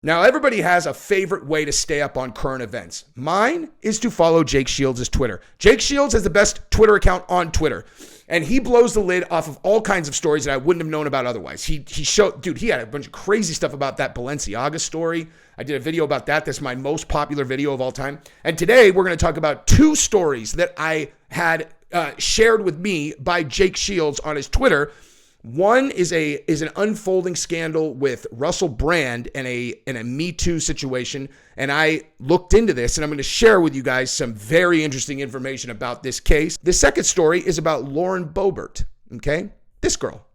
Now, everybody has a favorite way to stay up on current events. Mine is to follow Jake Shields' Twitter. Jake Shields has the best Twitter account on Twitter, and he blows the lid off of all kinds of stories that I wouldn't have known about otherwise. He had a bunch of crazy stuff about that Balenciaga story. I did a video about that. That's my most popular video of all time. And today we're going to talk about two stories that I had shared with me by Jake Shields on his Twitter. One is an unfolding scandal with Russel Brand and a metoo situation, and I looked into this, and I'm going to share with you guys some very interesting information about this case. The second story is about Lauren Boebert, okay? This girl.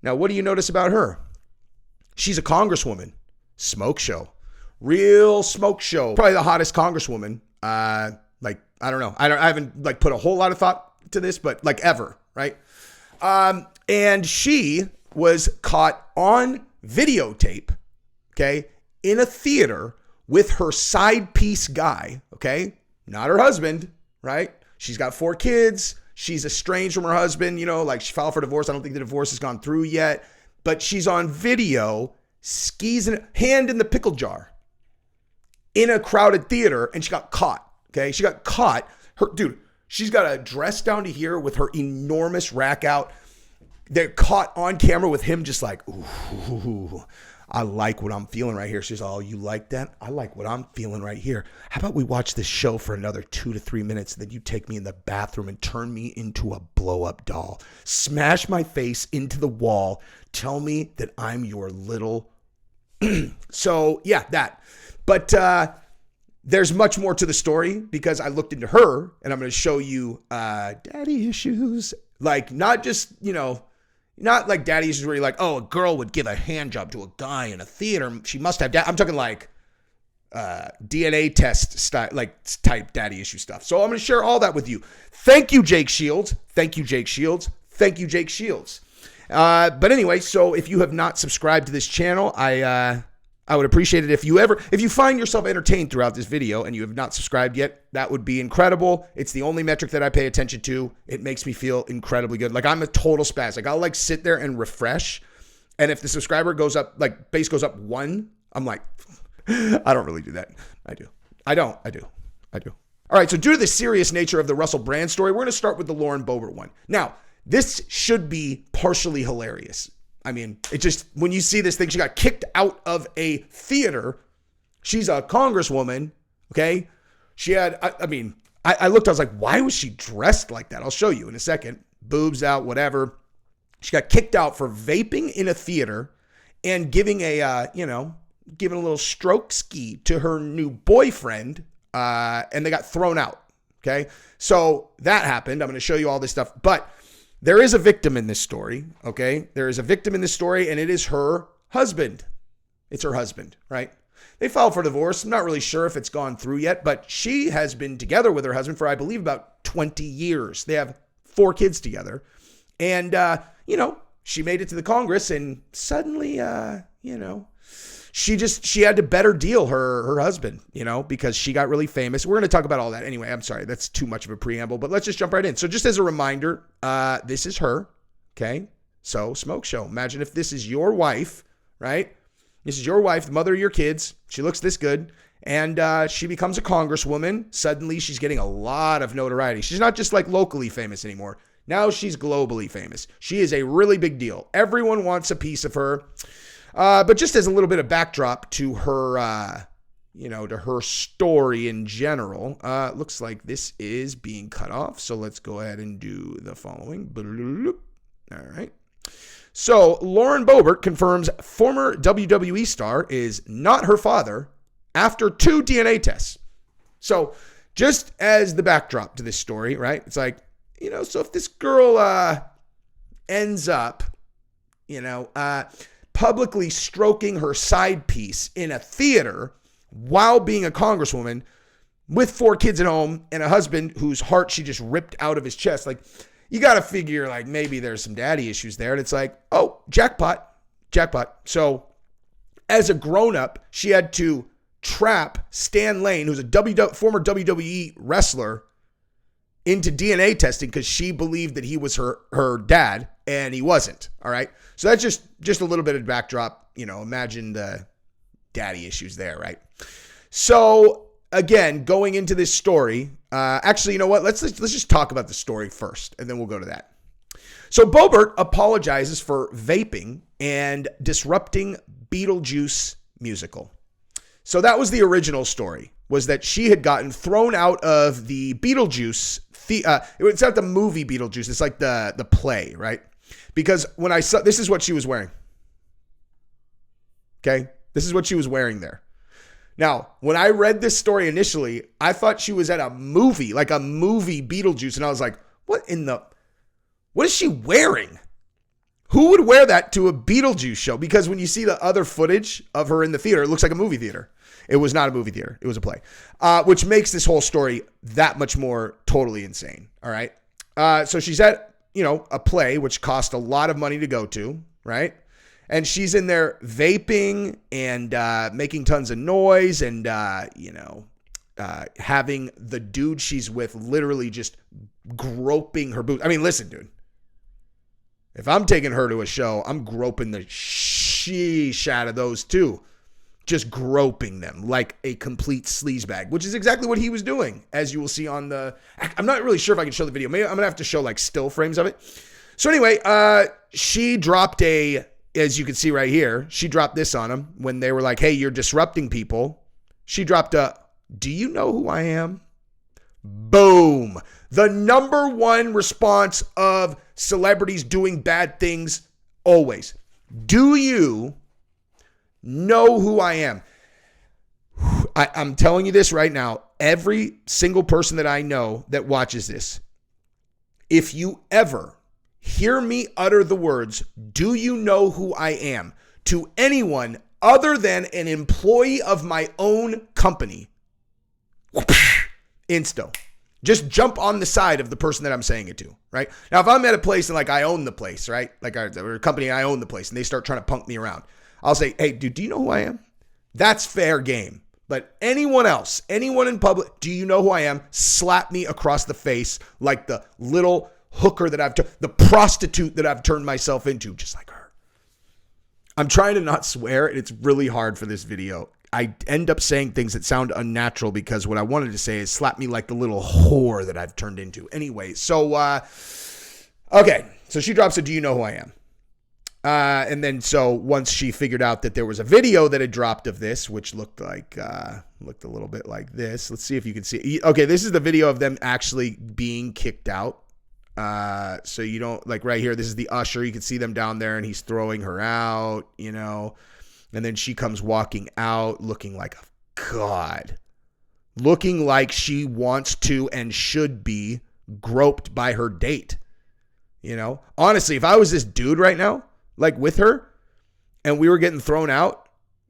Now, what do you notice about her? She's a congresswoman. Smoke show. Real smoke show. Probably the hottest congresswoman. I don't know. I haven't put a whole lot of thought to this, but ever, right? And she was caught on videotape, okay, in a theater with her side piece guy, okay, not her husband, right? She's got 4 kids. She's estranged from her husband, she filed for divorce. I don't think the divorce has gone through yet, but she's on video, hand in the pickle jar in a crowded theater, and she got caught, okay? She got caught. She's got a dress down to here with her enormous rack out. They're caught on camera with him just like, ooh, I like what I'm feeling right here. She's all, you like that? I like what I'm feeling right here. How about we watch this show for another 2 to 3 minutes, then you take me in the bathroom and turn me into a blow-up doll. Smash my face into the wall. Tell me that I'm your little... So, yeah, that. But there's much more to the story because I looked into her, and I'm going to show you daddy issues. Not just, not like daddy issues where you're like, oh, a girl would give a hand job to a guy in a theater. She must have I'm talking DNA test style, type daddy issue stuff. So I'm going to share all that with you. Thank you, Jake Shields. Thank you, Jake Shields. Thank you, Jake Shields. But anyway, so if you have not subscribed to this channel, I would appreciate it if you find yourself entertained throughout this video and you have not subscribed yet, that would be incredible. It's the only metric that I pay attention to. It makes me feel incredibly good. I'm a total spaz. I'll sit there and refresh. And if the subscriber goes up, base goes up 1, I'm like, I don't really do that. I do. All right. So due to the serious nature of the Russel Brand story, we're going to start with the Lauren Boebert one. Now, this should be partially hilarious. I mean, when you see this thing, she got kicked out of a theater. She's a congresswoman, okay? She had, I looked, I was like, why was she dressed like that? I'll show you in a second. Boobs out, whatever. She got kicked out for vaping in a theater and giving a little stroke ski to her new boyfriend, and they got thrown out, okay? So that happened. I'm going to show you all this stuff, but there is a victim in this story, okay? There is a victim in this story, and it is her husband. It's her husband, right? They filed for divorce. I'm not really sure if it's gone through yet, but she has been together with her husband for, I believe, about 20 years. They have 4 kids together. And, she made it to the Congress, and suddenly, she had to better deal her husband, because she got really famous. We're going to talk about all that anyway. I'm sorry. That's too much of a preamble, but let's just jump right in. So just as a reminder, this is her. Okay. So smoke show. Imagine if this is your wife, right? This is your wife, the mother of your kids. She looks this good. And she becomes a congresswoman. Suddenly she's getting a lot of notoriety. She's not just locally famous anymore. Now she's globally famous. She is a really big deal. Everyone wants a piece of her. But just as a little bit of backdrop to her, to her story in general, looks like this is being cut off. So let's go ahead and do the following. All right. So Lauren Boebert confirms former WWE star is not her father after 2 DNA tests. So just as the backdrop to this story, right? It's so if this girl ends up, publicly stroking her side piece in a theater while being a congresswoman with 4 kids at home and a husband whose heart she just ripped out of his chest. You got to figure maybe there's some daddy issues there. And it's oh, jackpot. So as a grown up, she had to trap Stan Lane, who's a former WWE wrestler, into DNA testing because she believed that he was her dad and he wasn't. All right. So that's just a little bit of backdrop. Imagine the daddy issues there, right? So again, going into this story, actually, you know what? Let's just talk about the story first, and then we'll go to that. So Boebert apologizes for vaping and disrupting Beetlejuice musical. So that was the original story, was that she had gotten thrown out of the Beetlejuice. It's not the movie Beetlejuice. It's like the play, right? Because when I saw, this is what she was wearing. Okay? This is what she was wearing there. Now, when I read this story initially, I thought she was at a movie, like a movie Beetlejuice. And I was like, what is she wearing? Who would wear that to a Beetlejuice show? Because when you see the other footage of her in the theater, it looks like a movie theater. It was not a movie theater. It was a play, which makes this whole story that much more totally insane. All right. So she's at, a play, which cost a lot of money to go to, right? And she's in there vaping and making tons of noise and, having the dude she's with literally just groping her boobs. I mean, listen, dude. If I'm taking her to a show, I'm groping the sheesh out of those too. Just groping them like a complete sleazebag, which is exactly what he was doing, as you will see on the... I'm not really sure if I can show the video. Maybe I'm going to have to show like still frames of it. So anyway, she dropped as you can see right here, she dropped this on him when they were like, hey, you're disrupting people. She dropped do you know who I am? Boom. The number one response of celebrities doing bad things always. Do you know who I am? I'm telling you this right now. Every single person that I know that watches this, if you ever hear me utter the words, do you know who I am, to anyone other than an employee of my own company, insto. Just jump on the side of the person that I'm saying it to, right? Now, if I'm at a place and like I own the place, right? Like or a company, I own the place, and they start trying to punk me around, I'll say, hey, dude, do you know who I am? That's fair game. But anyone else, anyone in public, do you know who I am? Slap me across the face like the little hooker that the prostitute that I've turned myself into, just like her. I'm trying to not swear, and it's really hard for this video. I end up saying things that sound unnatural because what I wanted to say is slap me like the little whore that I've turned into. Anyway, so, okay. So she drops do you know who I am? And then so once she figured out that there was a video that had dropped of this, which looked a little bit like this. Let's see if you can see. Okay, this is the video of them actually being kicked out. So you don't, like right here, this is the usher. You can see them down there and he's throwing her out, and then she comes walking out looking like a god, looking like she wants to and should be groped by her date. Honestly, if I was this dude right now, like with her, and we were getting thrown out,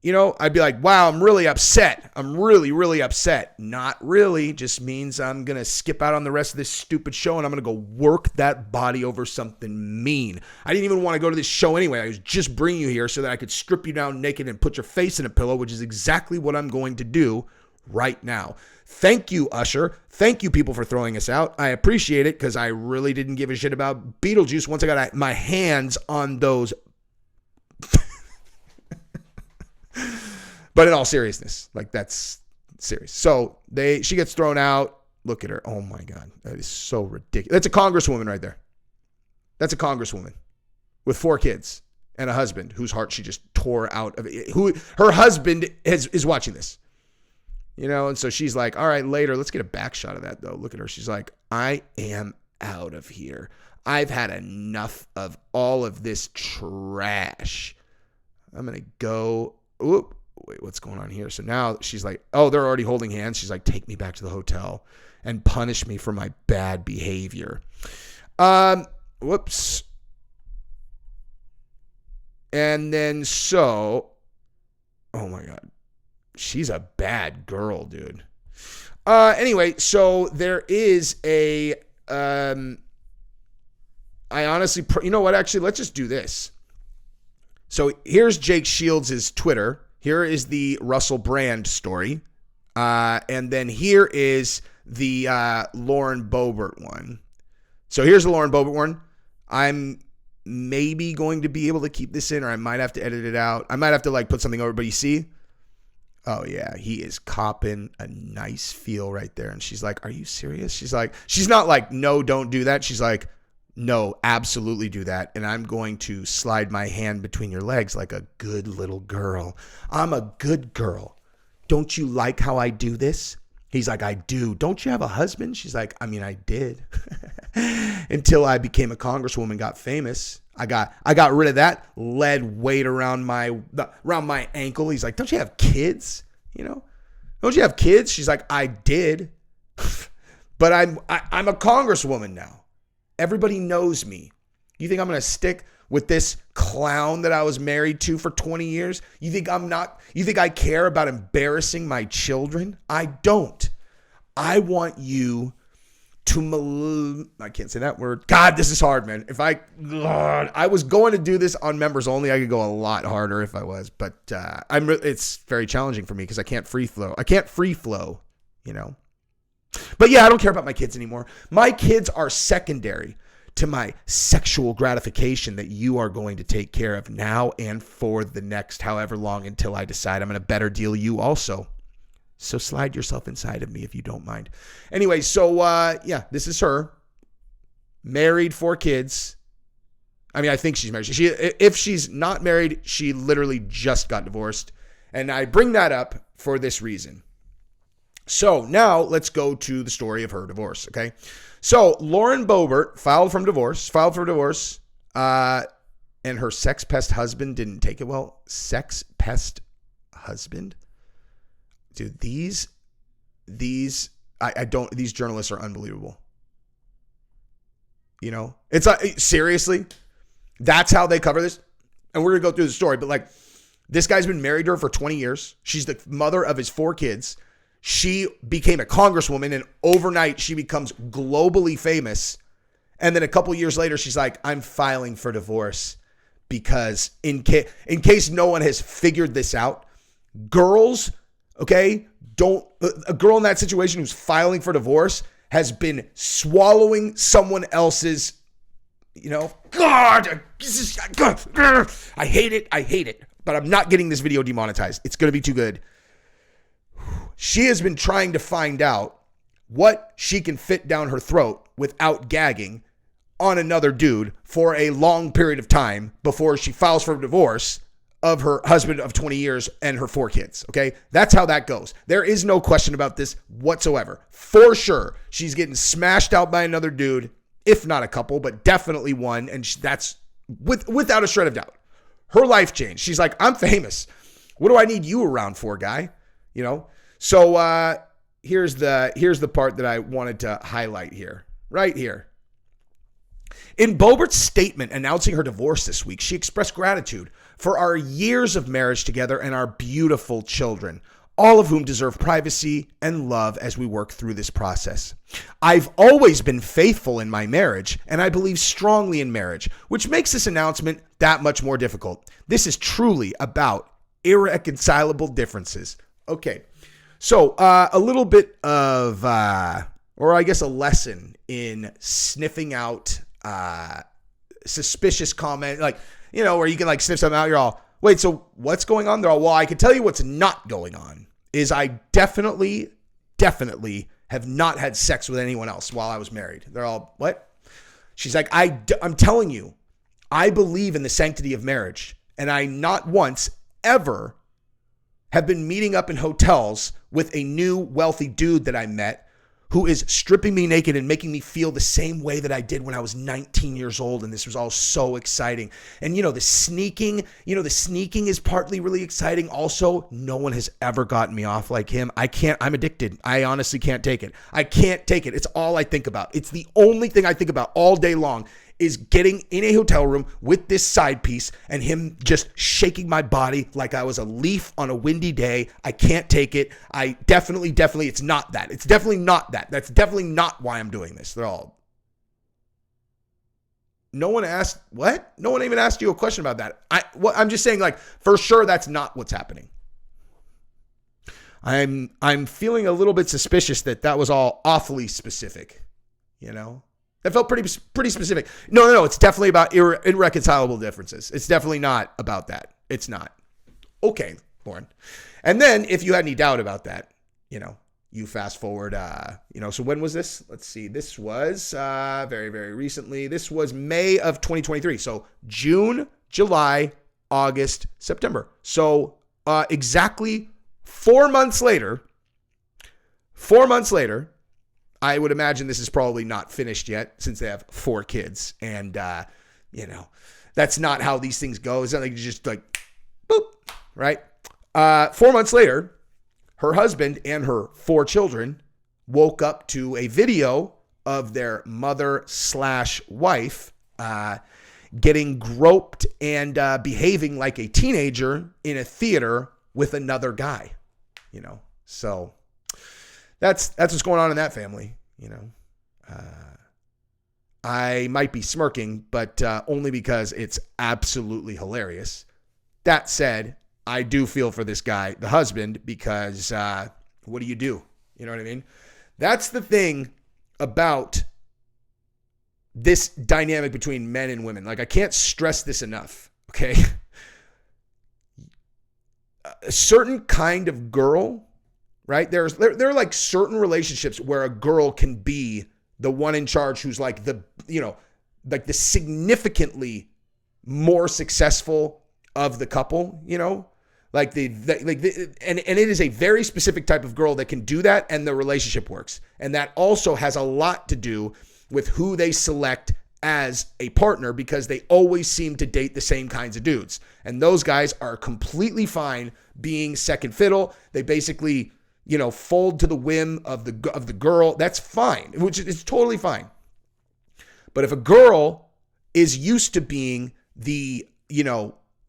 I'd be like, wow, I'm really upset. I'm really, really upset. Not really. Just means I'm going to skip out on the rest of this stupid show and I'm going to go work that body over something mean. I didn't even want to go to this show anyway. I was just bringing you here so that I could strip you down naked and put your face in a pillow, which is exactly what I'm going to do right now. Thank you, Usher. Thank you, people, for throwing us out. I appreciate it because I really didn't give a shit about Beetlejuice once I got my hands on those. But in all seriousness, like that's serious. So she gets thrown out. Look at her. Oh my God. That is so ridiculous. That's a congresswoman right there. That's a congresswoman with 4 kids and a husband whose heart she just tore out of it. Who her husband is watching this, and so she's like, all right, later, let's get a back shot of that though. Look at her. She's like, I am out of here. I've had enough of all of this trash. I'm going to go. Whoop. Wait, what's going on here? So now she's like, oh, they're already holding hands. She's like, take me back to the hotel and punish me for my bad behavior. Whoops. And then oh my God, she's a bad girl, dude. Anyway, so there is I honestly, you know what? Actually, let's just do this. So here's Jake Shields' Twitter. Here is the Russel Brand story. And then here is the Lauren Boebert one. So here's the Lauren Boebert one. I'm maybe going to be able to keep this in, or I might have to edit it out. I might have to put something over, but you see, Oh yeah, he is copping a nice feel right there. And she's like, are you serious? She's not like, no, don't do that. She's like, no, absolutely do that. And I'm going to slide my hand between your legs like a good little girl. I'm a good girl. Don't you like how I do this? He's like, I do. Don't you have a husband? She's like, I mean, I did. Until I became a congresswoman, got famous. I got rid of that lead weight around my ankle. He's like, don't you have kids? Don't you have kids? She's like, I did. But I'm a congresswoman now. Everybody knows me. You think I'm going to stick with this clown that I was married to for 20 years? You think I care about embarrassing my children? I don't. I want you to, I can't say that word. God, this is hard, man. I was going to do this on members only. I could go a lot harder if I was, but it's very challenging for me because I can't free flow. But yeah, I don't care about my kids anymore. My kids are secondary to my sexual gratification that you are going to take care of now and for the next however long until I decide I'm going to better deal you also. So slide yourself inside of me if you don't mind. Anyway, so yeah, this is her. Married, 4 kids. I mean, I think she's married. If she's not married, she literally just got divorced. And I bring that up for this reason. So now let's go to the story of her divorce, okay? So Lauren Boebert filed for divorce, and her sex pest husband didn't take it well. Sex pest husband? Dude, these journalists are unbelievable. It's like, seriously, that's how they cover this. And we're going to go through the story, but like, this guy's been married to her for 20 years. She's the mother of his 4 kids. She became a congresswoman, and overnight she becomes globally famous. And then a couple years later, she's like, I'm filing for divorce because in case no one has figured this out, girls, okay, a girl in that situation who's filing for divorce has been swallowing someone else's, God, I hate it, but I'm not getting this video demonetized. It's going to be too good. She has been trying to find out what she can fit down her throat without gagging on another dude for a long period of time before she files for divorce of her husband of 20 years and her 4 kids, okay? That's how that goes. There is no question about this whatsoever. For sure, she's getting smashed out by another dude, if not a couple, but definitely one, and that's without a shred of doubt. Her life changed. She's like, I'm famous. What do I need you around for, guy? So here's the part that I wanted to highlight here, right here. In Boebert's statement announcing her divorce this week, she expressed gratitude for our years of marriage together and our beautiful children, all of whom deserve privacy and love as we work through this process. I've always been faithful in my marriage, and I believe strongly in marriage, which makes this announcement that much more difficult. This is truly about irreconcilable differences. Okay. So a little bit of, or I guess a lesson in sniffing out suspicious comment, like, where you can like sniff something out. You're all, wait, so what's going on? They're all, well, I can tell you what's not going on is I definitely have not had sex with anyone else while I was married. They're all, what? She's like, I'm telling you, I believe in the sanctity of marriage, and I not once ever have been meeting up in hotels with a new wealthy dude that I met who is stripping me naked and making me feel the same way that I did when I was 19 years old. And this was all so exciting. And the sneaking is partly really exciting. Also, no one has ever gotten me off like him. I'm addicted. I honestly can't take it. I can't take it. It's all I think about. It's the only thing I think about all day long is getting in a hotel room with this side piece and him just shaking my body like I was a leaf on a windy day. I can't take it. I definitely, it's not that. It's definitely not that. That's definitely not why I'm doing this. They're all, no one asked, what? No one even asked you a question about that. I'm just saying, like, for sure, that's not what's happening. I'm feeling a little bit suspicious that was all awfully specific, That felt pretty specific. No. It's definitely about irreconcilable differences. It's definitely not about that. It's not. Okay, Lauren. And then if you had any doubt about that, you fast forward, so when was this? Let's see. This was very, very recently. This was May of 2023. So June, July, August, September. So exactly 4 months later, I would imagine this is probably not finished yet since they have 4 kids. And, that's not how these things go. It's not like you just like, boop, right? 4 months later, her husband and her 4 children woke up to a video of their mother/wife getting groped and behaving like a teenager in a theater with another guy. So that's what's going on in that family. I might be smirking, but only because it's absolutely hilarious. That said, I do feel for this guy, the husband, because what do? You know what I mean? That's the thing about this dynamic between men and women. Like, I can't stress this enough, okay? A certain kind of girl, right? There are like certain relationships where a girl can be the one in charge who's like the significantly more successful of the couple, Like and it is a very specific type of girl that can do that, and the relationship works. And that also has a lot to do with who they select as a partner, because they always seem to date the same kinds of dudes. And those guys are completely fine being second fiddle. They basically, fold to the whim of the girl. That's fine, which is totally fine. But if a girl is used to being the,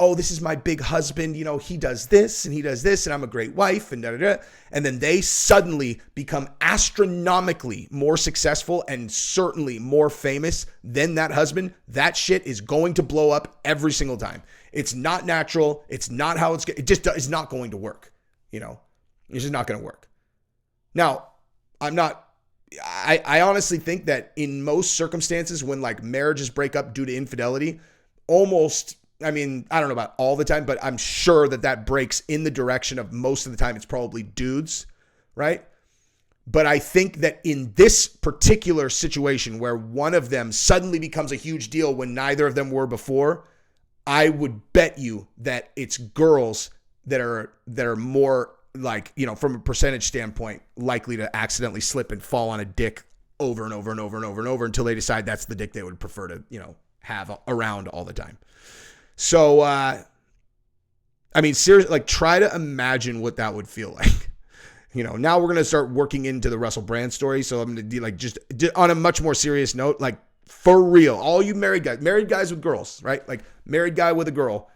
oh, this is my big husband, he does this and he does this, and I'm a great wife, and da-da-da. And then they suddenly become astronomically more successful and certainly more famous than that husband. That shit is going to blow up every single time. It's not natural. It's not how it just is not going to work. It's just not going to work. Now, I honestly think that in most circumstances, when like marriages break up due to infidelity, almost, I don't know about all the time, but I'm sure that breaks in the direction of most of the time it's probably dudes, right? But I think that in this particular situation where one of them suddenly becomes a huge deal when neither of them were before, I would bet you that it's girls that are more like, from a percentage standpoint, likely to accidentally slip and fall on a dick over and over and over and over and over until they decide that's the dick they would prefer to, have around all the time. So, seriously, like, try to imagine what that would feel like. Now we're going to start working into the Russel Brand story. So I'm going to do like, just on a much more serious note, like, for real, all you married guys with girls, right? Like, married guy with a girl,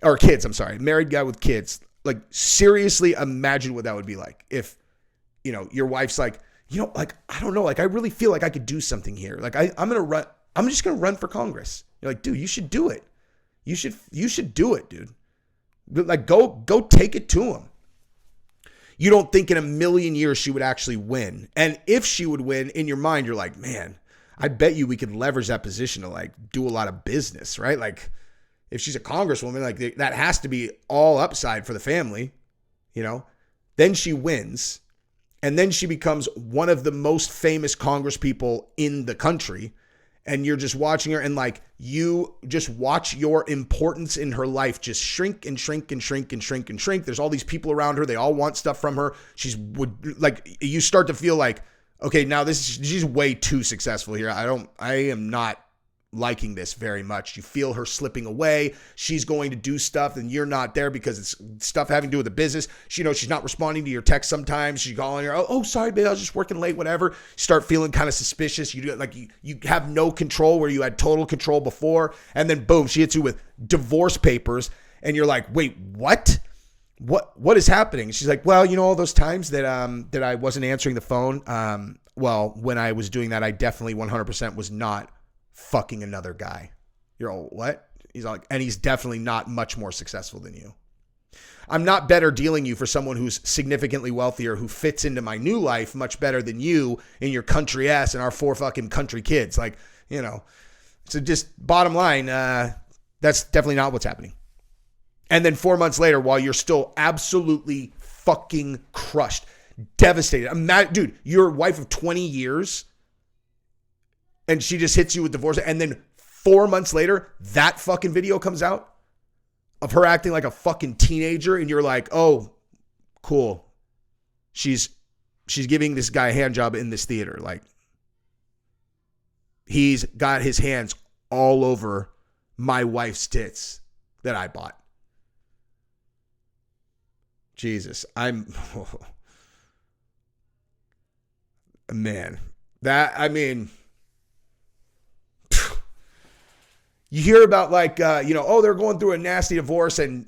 or kids, married guy with kids. Like, seriously, imagine what that would be like if, your wife's like, like, I don't know, like, I really feel like I could do something here. Like, I'm just going to run for Congress. You're like, dude, you should do it. You should do it, dude. Like, go take it to him. You don't think in a million years she would actually win. And if she would win, in your mind, you're like, man, I bet you we could leverage that position to like do a lot of business, right? Like, if she's a congresswoman, like, that has to be all upside for the family, Then she wins, and then she becomes one of the most famous congresspeople in the country. And you're just watching her, and like, you just watch your importance in her life just shrink and shrink and shrink and shrink and shrink. There's all these people around her. They all want stuff from her. You start to feel like, okay, now she's way too successful here. I am not liking this very much. You feel her slipping away. She's going to do stuff and you're not there because it's stuff having to do with the business. She's not responding to your text sometimes. She's calling her, oh, sorry, babe, I was just working late, whatever. Start feeling kind of suspicious. You have no control where you had total control before. And then boom, she hits you with divorce papers. And you're like, wait, what? What is happening? She's like, well, all those times that I wasn't answering the phone. Well, when I was doing that, I definitely 100% was not fucking another guy. You're all, what? He's like, and he's definitely not much more successful than you. I'm not better dealing you for someone who's significantly wealthier, who fits into my new life much better than you and your country ass and our 4 fucking country kids. Like, So just bottom line, that's definitely not what's happening. And then 4 months later, while you're still absolutely fucking crushed, devastated. Dude, you're a wife of 20 years and she just hits you with divorce. And then 4 months later, that fucking video comes out of her acting like a fucking teenager. And you're like, oh, cool. She's giving this guy a hand job in this theater. Like, he's got his hands all over my wife's tits that I bought. Jesus, man, you hear about like, oh, they're going through a nasty divorce and,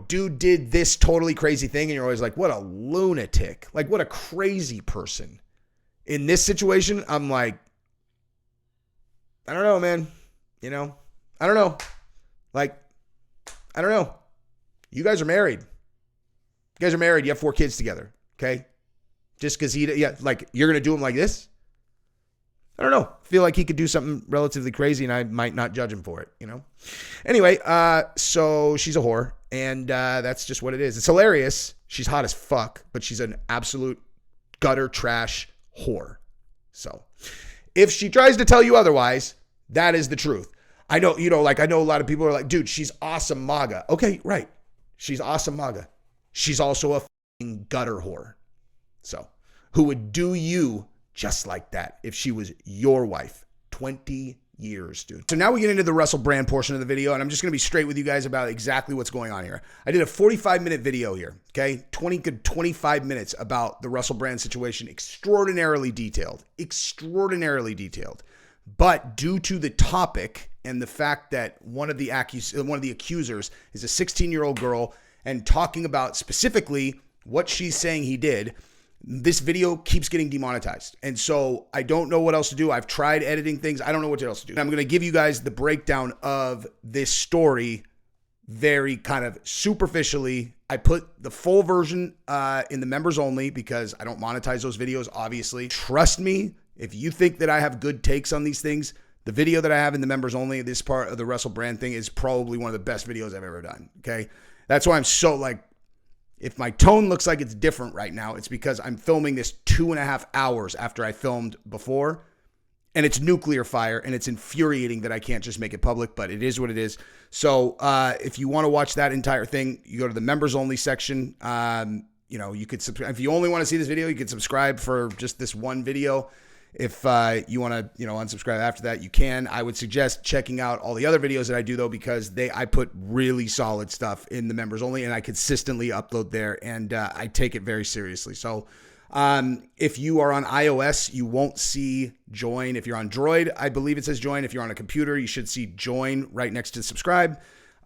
dude did this totally crazy thing. And you're always like, what a lunatic, like what a crazy person. In this situation, I'm like, I don't know, man. I don't know. Like, I don't know. You guys are married. You guys are married. You have 4 kids together. Okay. Just because like you're going to do him like this. I don't know. I feel like he could do something relatively crazy and I might not judge him for it, Anyway, so she's a whore and that's just what it is. It's hilarious. She's hot as fuck, but she's an absolute gutter trash whore. So if she tries to tell you otherwise, that is the truth. I know, I know a lot of people are like, dude, she's awesome MAGA. Okay, right. She's awesome MAGA. She's also a fucking gutter whore. So who would do you just like that if she was your wife? 20 years, dude. So now we get into the Russel Brand portion of the video, and I'm just going to be straight with you guys about exactly what's going on here. I did a 45-minute video here, okay? 25 minutes about the Russel Brand situation, extraordinarily detailed. But due to the topic and the fact that one of the accusers is a 16-year-old girl and talking about specifically what she's saying he did, this video keeps getting demonetized. And so I don't know what else to do. I've tried editing things. I don't know what else to do. I'm going to give you guys the breakdown of this story very kind of superficially. I put the full version in the members only because I don't monetize those videos, obviously. Trust me, if you think that I have good takes on these things, the video that I have in the members only, this part of the Russel Brand thing, is probably one of the best videos I've ever done. Okay. That's why I'm so like, if my tone looks like it's different right now, it's because I'm filming this 2.5 hours after I filmed before, and it's nuclear fire, and it's infuriating that I can't just make it public, but it is what it is. So if you want to watch that entire thing, you go to the members only section. You could subscribe. If you only want to see this video, you could subscribe for just this one video. If you want to, unsubscribe after that, you can. I would suggest checking out all the other videos that I do, though, because I put really solid stuff in the members only, and I consistently upload there, and I take it very seriously. So if you are on iOS, you won't see join. If you're on Droid, I believe it says join. If you're on a computer, you should see join right next to subscribe.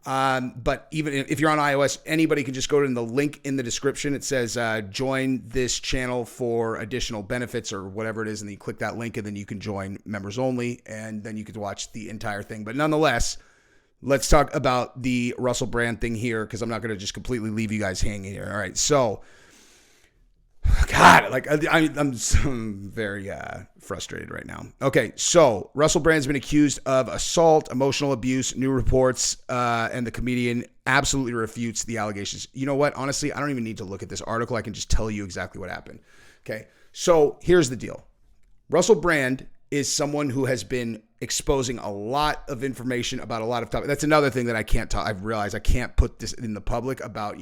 But even if you're on iOS, anybody can just go to the link in the description. It says join this channel for additional benefits or whatever it is. And then you click that link and then you can join members only. And then you can watch the entire thing. But nonetheless, let's talk about the Russel Brand thing here, because I'm not going to just completely leave you guys hanging here. All right. So, God, like I'm very frustrated right now. Okay, so Russel Brand's been accused of assault, emotional abuse, new reports, and the comedian absolutely refutes the allegations. You know what? Honestly, I don't even need to look at this article. I can just tell you exactly what happened. Okay, so here's the deal. Russel Brand is someone who has been exposing a lot of information about a lot of topics. That's another thing that I can't talk. I've realized I can't put this in the public about,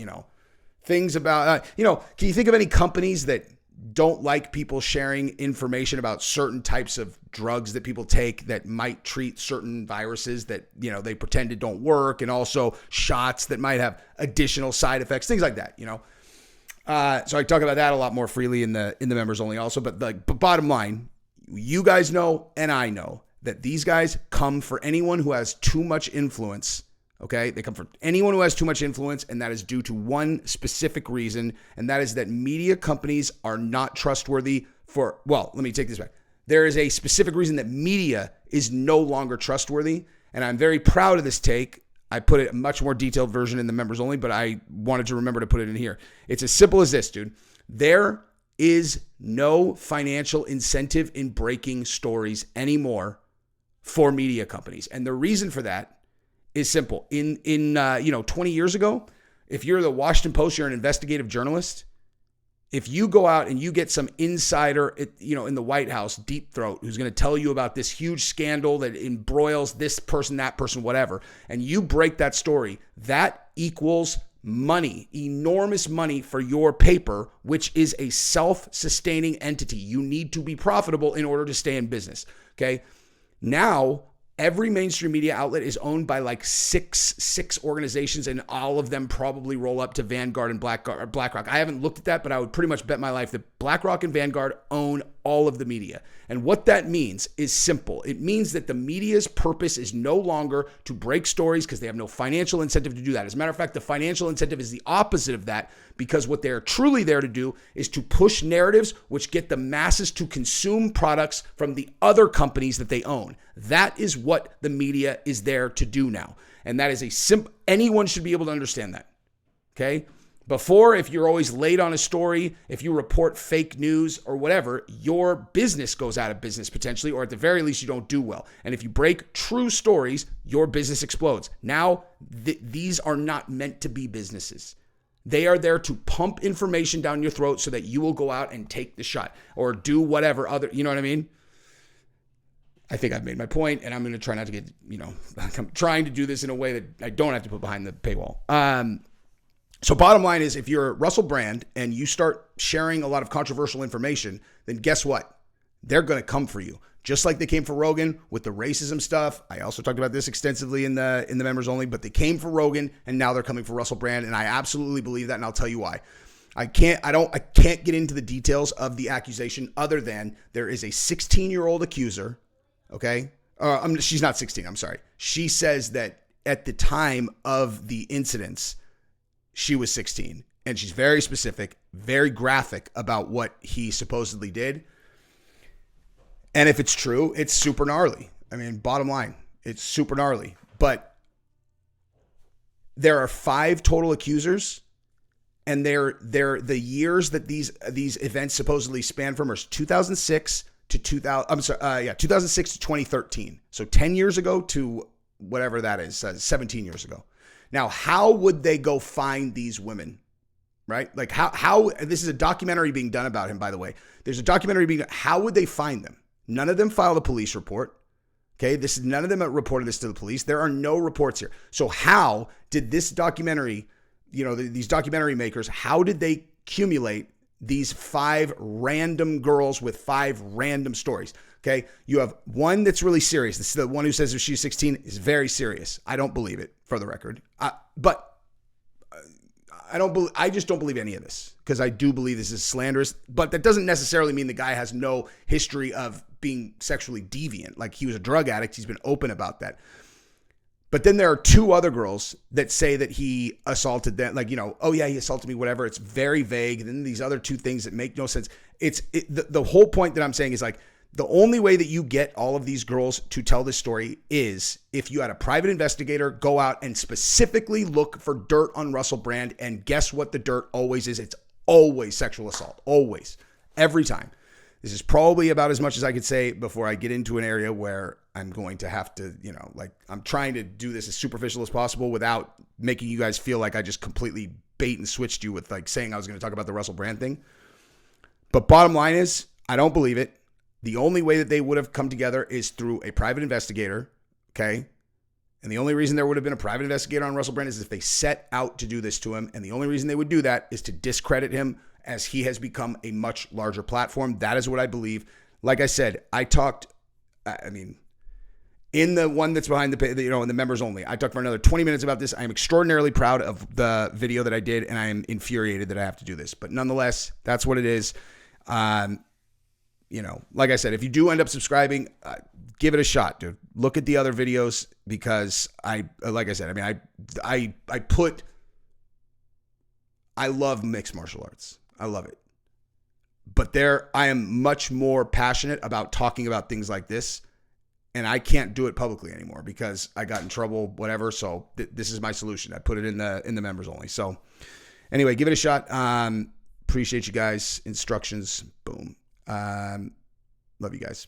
things about, can you think of any companies that don't like people sharing information about certain types of drugs that people take that might treat certain viruses that, they pretended don't work, and also shots that might have additional side effects, things like that, So I talk about that a lot more freely in the members only also, but bottom line, you guys know, and I know that these guys come for anyone who has too much influence. Okay, they come for anyone who has too much influence, and that is due to one specific reason, and that is that media companies are not trustworthy let me take this back. There is a specific reason that media is no longer trustworthy, and I'm very proud of this take. I put it a much more detailed version in the members only, but I wanted to remember to put it in here. It's as simple as this, dude. There is no financial incentive in breaking stories anymore for media companies, and the reason for that is simple. In 20 years ago, If you're the Washington Post, you're an investigative journalist. If you go out and you get some insider, in the White House, deep throat, who's going to tell you about this huge scandal that embroils this person, that person, whatever, and you break that story, that equals money, enormous money for your paper, which is a self-sustaining entity. You need to be profitable in order to stay in business. Okay. Now, every mainstream media outlet is owned by like six organizations, and all of them probably roll up to Vanguard and BlackRock. I haven't looked at that, but I would pretty much bet my life that BlackRock and Vanguard own all of the media. And what that means is simple. It means that the media's purpose is no longer to break stories because they have no financial incentive to do that. As a matter of fact, the financial incentive is the opposite of that, because what they're truly there to do is to push narratives which get the masses to consume products from the other companies that they own. That is what the media is there to do now. And that is anyone should be able to understand that. Okay? Before, if you're always late on a story, if you report fake news or whatever, your business goes out of business potentially, or at the very least, you don't do well. And if you break true stories, your business explodes. Now, these are not meant to be businesses. They are there to pump information down your throat so that you will go out and take the shot or do whatever other, you know what I mean? I think I've made my point, and I'm going to try not to get, I'm trying to do this in a way that I don't have to put behind the paywall. So bottom line is, if you're Russel Brand and you start sharing a lot of controversial information, then guess what? They're going to come for you. Just like they came for Rogan with the racism stuff. I also talked about this extensively in the members only, but they came for Rogan and now they're coming for Russel Brand. And I absolutely believe that. And I'll tell you why. I can't get into the details of the accusation other than there is a 16-year-old accuser. Okay. She's not 16. I'm sorry. She says that at the time of the incidents, she was 16, and she's very specific, very graphic about what he supposedly did. And if it's true, it's super gnarly. I mean, bottom line, it's super gnarly. But there are 5 total accusers, and they're the years that these events supposedly span from are 2006 to 2006 to 2013. So 10 years ago to whatever that is, 17 years ago. Now, how would they go find these women, right? Like how this is a documentary being done about him, by the way. There's a documentary being done. How would they find them? None of them filed a police report. Okay. None of them reported this to the police. There are no reports here. So how did this documentary, these documentary makers, how did they accumulate these 5 random girls with 5 random stories? Okay. You have one that's really serious. This is the one who says if she's 16 is very serious. I don't believe it, for the record. But I just don't believe any of this, because I do believe this is slanderous, but that doesn't necessarily mean the guy has no history of being sexually deviant. Like, he was a drug addict. He's been open about that. But then there are 2 other girls that say that he assaulted them. Like, oh yeah, he assaulted me, whatever. It's very vague. And then these other 2 things that make no sense. The whole point that I'm saying is, like, the only way that you get all of these girls to tell this story is if you had a private investigator go out and specifically look for dirt on Russel Brand. And guess what the dirt always is? It's always sexual assault. Always. Every time. This is probably about as much as I could say before I get into an area where I'm going to have to, I'm trying to do this as superficial as possible without making you guys feel like I just completely bait and switched you with, like, saying I was going to talk about the Russel Brand thing. But bottom line is, I don't believe it. The only way that they would have come together is through a private investigator, okay? And the only reason there would have been a private investigator on Russel Brand is if they set out to do this to him. And the only reason they would do that is to discredit him, as he has become a much larger platform. That is what I believe. Like I said, in the one that's behind in the members only, I talked for another 20 minutes about this. I am extraordinarily proud of the video that I did, and I am infuriated that I have to do this. But nonetheless, that's what it is. Like I said, if you do end up subscribing, give it a shot, dude. Look at the other videos, because I love mixed martial arts. I love it. But I am much more passionate about talking about things like this, and I can't do it publicly anymore because I got in trouble, whatever. So this is my solution. I put it in the members only. So anyway, give it a shot. Appreciate you guys. Instructions. Boom. Love you guys.